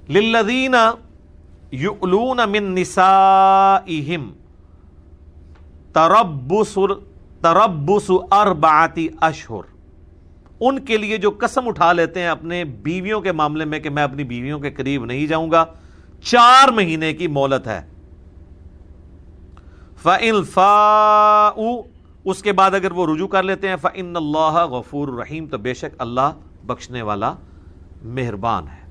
للذین یؤلون من نسائہم تربص اربعۃ اشہر، ان کے لیے جو قسم اٹھا لیتے ہیں اپنے بیویوں کے معاملے میں کہ میں اپنی بیویوں کے قریب نہیں جاؤں گا، 4 مہینے کی مہلت ہے۔ فَإِنْ فَاءُوا، اس کے بعد اگر وہ رجوع کر لیتے ہیں، فَإِنَّ اللَّهَ غَفُورٌ رَحِيمٌ، تو بے شک اللہ بخشنے والا مہربان ہے۔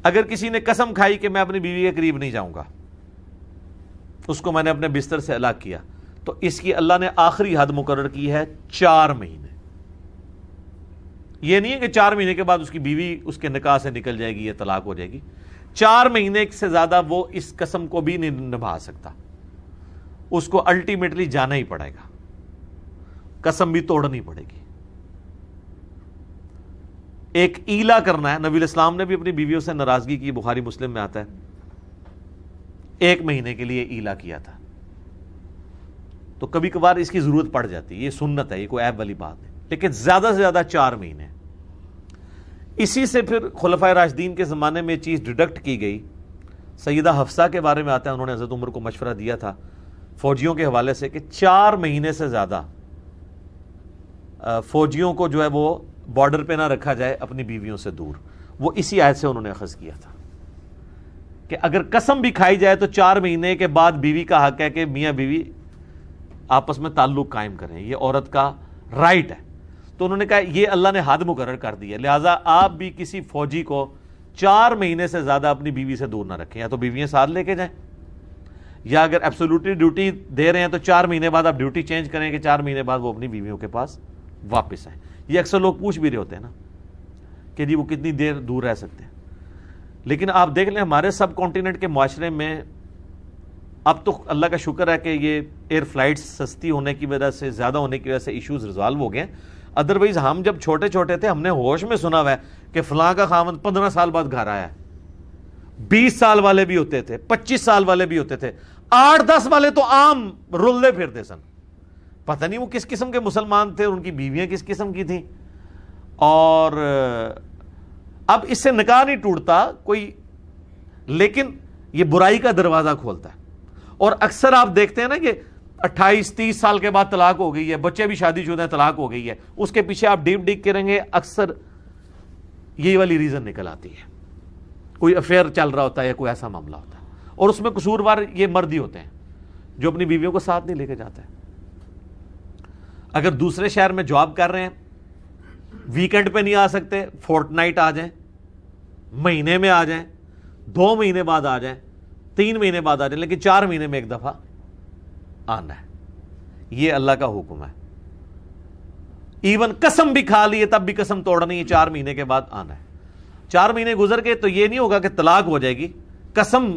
اگر کسی نے قسم کھائی کہ میں اپنی بیوی کے قریب نہیں جاؤں گا، اس کو میں نے اپنے بستر سے الگ کیا، تو اس کی اللہ نے آخری حد مقرر کی ہے 4 مہینے۔ یہ نہیں ہے کہ 4 مہینے کے بعد اس کی بیوی اس کے نکاح سے نکل جائے گی یا طلاق ہو جائے گی، 4 مہینے سے زیادہ وہ اس قسم کو بھی نہیں نبھا سکتا، اس کو الٹیمیٹلی جانا ہی پڑے گا، قسم بھی توڑنی پڑے گی۔ ایک ایلا کرنا ہے، نبی الاسلام نے بھی اپنی بیویوں سے ناراضگی کی، بخاری مسلم میں آتا ہے 1 مہینے کے لیے ایلا کیا تھا۔ تو کبھی کبھار اس کی ضرورت پڑ جاتی ہے، یہ سنت ہے، یہ کوئی عیب والی بات نہیں، لیکن زیادہ سے زیادہ 4 مہینے۔ اسی سے پھر خلفائے راشدین کے زمانے میں چیز ڈیڈکٹ کی گئی، سیدہ حفصہ کے بارے میں آتا ہے، انہوں نے حضرت عمر کو مشورہ دیا تھا فوجیوں کے حوالے سے کہ 4 مہینے سے زیادہ فوجیوں کو جو ہے وہ بارڈر پہ نہ رکھا جائے اپنی بیویوں سے دور۔ وہ اسی آیت سے انہوں نے اخذ کیا تھا کہ اگر قسم بھی کھائی جائے تو 4 مہینے کے بعد بیوی کا حق ہے کہ میاں بیوی آپس میں تعلق قائم کریں، یہ عورت کا رائٹ ہے۔ تو انہوں نے کہا یہ اللہ نے حد مقرر کر دی ہے، لہٰذا آپ بھی کسی فوجی کو 4 مہینے سے زیادہ اپنی بیوی سے دور نہ رکھیں، یا تو بیویاں ساتھ لے کے جائیں، یا اگر ایبسولوٹلی ڈیوٹی دے رہے ہیں تو 4 مہینے بعد آپ ڈیوٹی چینج کریں کہ 4 مہینے بعد وہ اپنی بیویوں کے پاس واپس آئیں۔ یہ اکثر لوگ پوچھ بھی رہے ہوتے ہیں نا کہ جی وہ کتنی دیر دور رہ سکتے ہیں، لیکن آپ دیکھ لیں ہمارے سب کانٹیننٹ کے معاشرے میں اب تو اللہ کا شکر ہے کہ یہ ایئر فلائٹس سستی ہونے کی وجہ سے، زیادہ ہونے کی وجہ سے ایشوز ریزالو ہو گئے ہیں۔ ادروائز ہم جب چھوٹے چھوٹے تھے ہم نے ہوش میں سنا ہوا ہے کہ فلاں کا خاوند 15 سال بعد گھر آیا ہے، 20 سال والے بھی ہوتے تھے، 25 سال والے بھی ہوتے تھے، 8-10 والے تو عام رلے پھرتے سن۔ پتہ نہیں وہ کس قسم کے مسلمان تھے، ان کی بیویاں کس قسم کی تھیں، اور اب اس سے نکاح نہیں ٹوٹتا کوئی، لیکن یہ برائی کا دروازہ کھولتا ہے۔ اور اکثر آپ دیکھتے ہیں نا کہ 28-30 سال کے بعد طلاق ہو گئی ہے، بچے بھی شادی شدہ ہیں، طلاق ہو گئی ہے، اس کے پیچھے آپ ڈیپ ڈگ کریں گے اکثر یہی والی ریزن نکل آتی ہے، کوئی افیئر چل رہا ہوتا ہے یا کوئی ایسا معاملہ ہوتا ہے، اور اس میں قصوروار یہ مرد ہی ہوتے ہیں جو اپنی بیویوں کو ساتھ نہیں لے کے جاتے ہیں۔ اگر دوسرے شہر میں جاب کر رہے ہیں، ویکنڈ پہ نہیں آ سکتے، فورٹ نائٹ آ جائیں، مہینے میں آ جائیں، 2 مہینے بعد آ جائیں، 3 مہینے بعد آ جائیں، لیکن 4 مہینے میں ایک دفعہ آنا ہے۔ یہ اللہ کا حکم ہے۔ ایون قسم بھی کھا لیے تب بھی قسم توڑنی ہے، 4 مہینے کے بعد آنا ہے۔ 4 مہینے گزر گئے تو یہ نہیں ہوگا کہ طلاق ہو جائے گی، قسم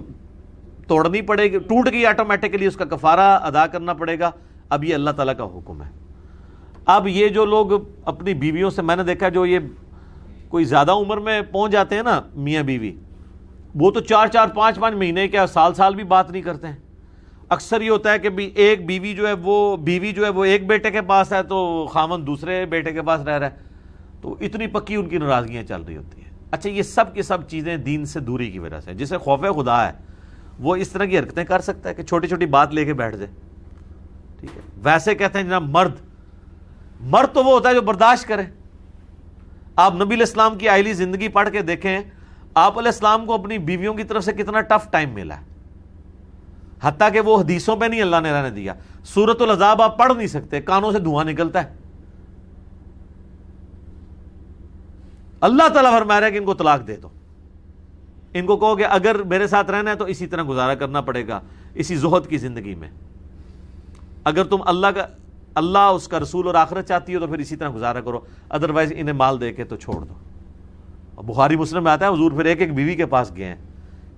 توڑنی پڑے گی، ٹوٹ گئی آٹومیٹکلی، اس کا کفارہ ادا کرنا پڑے گا۔ اب یہ اللہ تعالیٰ کا حکم ہے۔ اب یہ جو لوگ اپنی بیویوں سے، میں نے دیکھا جو یہ کوئی زیادہ عمر میں پہنچ جاتے ہیں نا میاں بیوی، وہ تو 4-4 5-5 مہینے کیا سال بھی بات نہیں کرتے ہیں۔ اکثر یہ ہوتا ہے کہ ایک بیوی جو ہے وہ ایک بیٹے کے پاس ہے تو خاوند دوسرے بیٹے کے پاس رہ رہا ہے، تو اتنی پکی ان کی ناراضگیاں چل رہی ہوتی ہیں۔ اچھا یہ سب کی سب چیزیں دین سے دوری کی وجہ سے، جسے خوف خدا ہے وہ اس طرح کی حرکتیں کر سکتا ہے کہ چھوٹی چھوٹی بات لے کے بیٹھ جائے، ٹھیک ہے۔ ویسے کہتے ہیں جناب مرد تو وہ ہوتا ہے جو برداشت کرے۔ آپ نبی علیہ السلام کی آئلی زندگی پڑھ کے دیکھیں، آپ علیہ السلام کو اپنی بیویوں کی طرف سے کتنا ٹف ٹائم ملا ہے، حتیٰ کہ وہ حدیثوں پہ نہیں اللہ نے رہنے دیا۔ سورۃ العذاب آپ پڑھ نہیں سکتے، کانوں سے دھواں نکلتا ہے۔ اللہ تعالیٰ فرما رہا ہے کہ ان کو طلاق دے دو، ان کو کہو کہ اگر میرے ساتھ رہنا ہے تو اسی طرح گزارا کرنا پڑے گا، اسی زہد کی زندگی میں۔ اگر تم اللہ اس کا رسول اور آخرت چاہتی ہو تو پھر اسی طرح گزارا کرو، ادروائز انہیں مال دے کے تو چھوڑ دو۔ بخاری مسلم میں آتا ہے حضور پھر ایک بیوی کے پاس گئے ہیں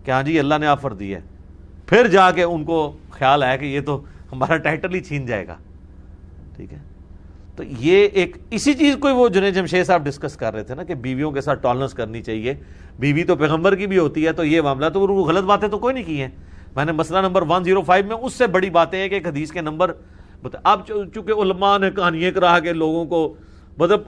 کہ ہاں جی اللہ نے آفر دی ہے، پھر جا کے ان کو خیال آیا کہ یہ تو ہمارا ٹائٹل ہی چھین جائے گا، ٹھیک ہے۔ تو یہ ایک اسی چیز کو وہ جنید جمشید صاحب ڈسکس کر رہے تھے نا کہ بیویوں کے ساتھ ٹالرنس کرنی چاہیے، بیوی تو پیغمبر کی بھی ہوتی ہے، تو یہ معاملہ تو وہ غلط باتیں تو کوئی نہیں کی ہیں۔ میں نے مسئلہ نمبر 105 میں اس سے بڑی باتیں ہیں کہ ایک حدیث کے نمبر اب چونکہ علماء نے کہانیاں کرا کے لوگوں کو مطلب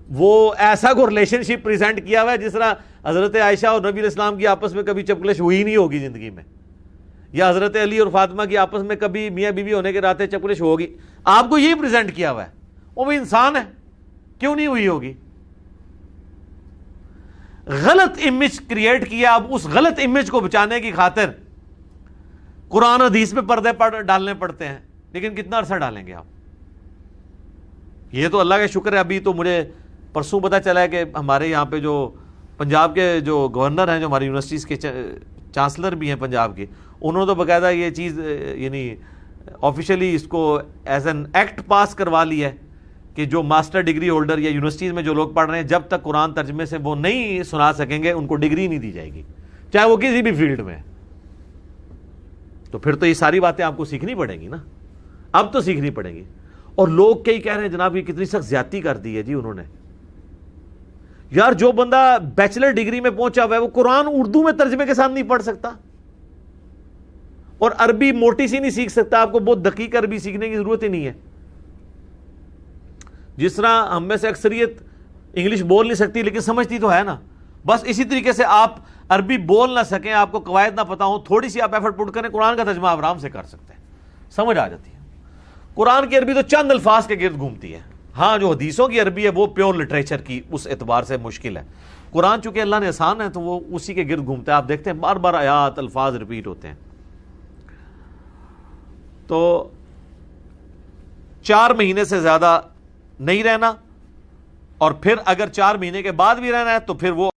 وہ ایسا کو ریلیشن شپ پریزنٹ کیا ہوا ہے جس طرح حضرت عائشہ اور نبی علیہ السلام کی آپس میں کبھی چپکلش ہوئی نہیں ہوگی زندگی میں، یا حضرت علی اور فاطمہ کی آپس میں کبھی میاں بیوی ہونے کے ناطے چپکلش ہوگی. آپ کو یہی پریزنٹ کیا ہوا ہے. وہ بھی انسان ہے، کیوں نہیں ہوئی ہوگی؟ غلط امیج کریٹ کیا. اب اس غلط امیج کو بچانے کی خاطر قرآن حدیث میں پردے ڈالنے پڑتے ہیں، لیکن کتنا عرصہ ڈالیں گے آپ؟ یہ تو اللہ کا شکر ہے، ابھی تو مجھے پرسوں پتہ چلا ہے کہ ہمارے یہاں پہ جو پنجاب کے جو گورنر ہیں، جو ہماری یونیورسٹیز کے چانسلر بھی ہیں پنجاب کے، انہوں نے تو باقاعدہ یہ چیز یعنی آفیشیلی اس کو ایز این ایکٹ پاس کروا لیا ہے کہ جو ماسٹر ڈگری ہولڈر یا یونیورسٹیز میں جو لوگ پڑھ رہے ہیں، جب تک قرآن ترجمے سے وہ نہیں سنا سکیں گے ان کو ڈگری نہیں دی جائے گی، چاہے وہ کسی بھی فیلڈ میں. تو پھر تو یہ ساری باتیں آپ کو سیکھنی پڑیں گی نا، اب تو سیکھنی پڑیں گی. اور لوگ کئی کہہ رہے ہیں جناب یہ کتنی سخت زیادتی کر دی ہے جی انہوں نے. یار جو بندہ بیچلر ڈگری میں پہنچا ہوا ہے وہ قرآن اردو میں ترجمے کے ساتھ نہیں پڑھ سکتا، اور عربی موٹی سی نہیں سیکھ سکتا. آپ کو بہت دقیق عربی سیکھنے کی ضرورت ہی نہیں ہے. جس طرح ہم میں سے اکثریت انگلش بول نہیں سکتی لیکن سمجھتی تو ہے نا، بس اسی طریقے سے آپ عربی بول نہ سکیں، آپ کو قواعد نہ پتا ہوں، تھوڑی سی آپ ایفرٹ پٹ کریں، قرآن کا ترجمہ آپ آرام سے کر سکتے ہیں، سمجھ آ جاتی ہے. قرآن کی عربی تو چند الفاظ کے گرد گھومتی ہے. ہاں جو حدیثوں کی عربی ہے وہ پیور لٹریچر کی اس اعتبار سے مشکل ہے. قرآن چونکہ اللہ نے آسان ہے تو وہ اسی کے گرد گھومتا ہے. آپ دیکھتے ہیں بار بار آیات الفاظ ریپیٹ ہوتے ہیں. تو 4 مہینے سے زیادہ نہیں رہنا، اور پھر اگر 4 مہینے کے بعد بھی رہنا ہے تو پھر وہ